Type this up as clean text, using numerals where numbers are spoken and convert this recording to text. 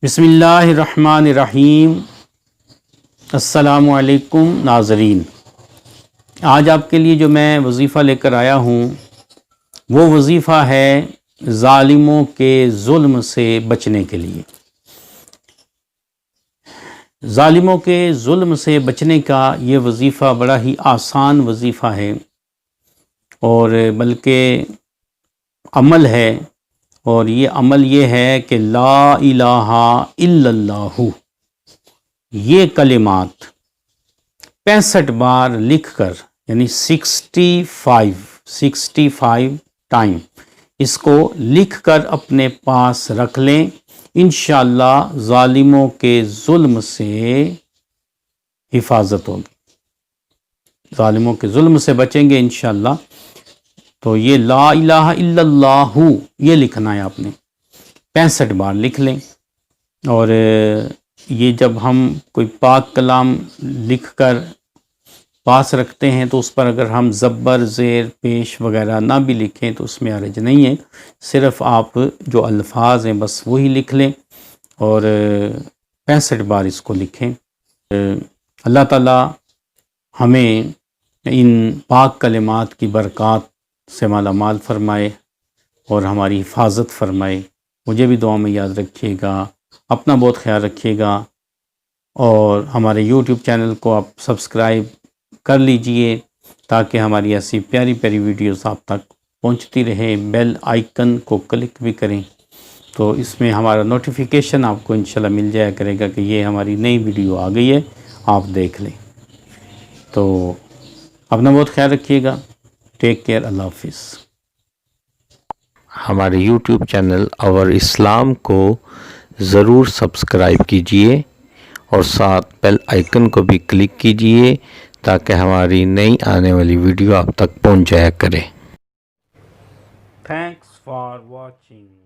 بسم اللہ الرحمن الرحیم۔ السلام علیکم ناظرین، آج آپ کے لیے جو میں وظیفہ لے کر آیا ہوں وہ وظیفہ ہے ظالموں کے ظلم سے بچنے کے لیے۔ ظالموں کے ظلم سے بچنے کا یہ وظیفہ بڑا ہی آسان وظیفہ ہے، اور بلکہ عمل ہے، اور یہ عمل یہ ہے کہ لا الہ الا اللہ، یہ کلمات 65 بار لکھ کر، یعنی 65 ٹائم اس کو لکھ کر اپنے پاس رکھ لیں، انشاءاللہ ظالموں کے ظلم سے حفاظت ہوگی، ظالموں کے ظلم سے بچیں گے انشاءاللہ۔ تو یہ لا الہ الا اللہ یہ لکھنا ہے آپ نے، 65 بار لکھ لیں۔ اور یہ جب ہم کوئی پاک کلام لکھ کر پاس رکھتے ہیں تو اس پر اگر ہم زبر زیر پیش وغیرہ نہ بھی لکھیں تو اس میں حرج نہیں ہے، صرف آپ جو الفاظ ہیں بس وہی لکھ لیں اور 65 بار اس کو لکھیں۔ اللہ تعالی ہمیں ان پاک کلمات کی برکات سے مالا مال فرمائے اور ہماری حفاظت فرمائے۔ مجھے بھی دعا میں یاد رکھیے گا، اپنا بہت خیال رکھیے گا، اور ہمارے یوٹیوب چینل کو آپ سبسکرائب کر لیجئے تاکہ ہماری ایسی پیاری پیاری ویڈیوز آپ تک پہنچتی رہے۔ بیل آئیکن کو کلک بھی کریں تو اس میں ہمارا نوٹیفیکیشن آپ کو انشاءاللہ مل جایا کرے گا کہ یہ ہماری نئی ویڈیو آ گئی ہے، آپ دیکھ لیں۔ تو اپنا بہت خیال رکھیے گا، ٹیک کیئر، اللہ حافظ۔ ہمارے یوٹیوب چینل اور اسلام کو ضرور سبسکرائب کیجئے اور ساتھ بیل آئیکن کو بھی کلک کیجئے تاکہ ہماری نئی آنے والی ویڈیو آپ تک پہنچ جایا کرے۔ Thanks for watching.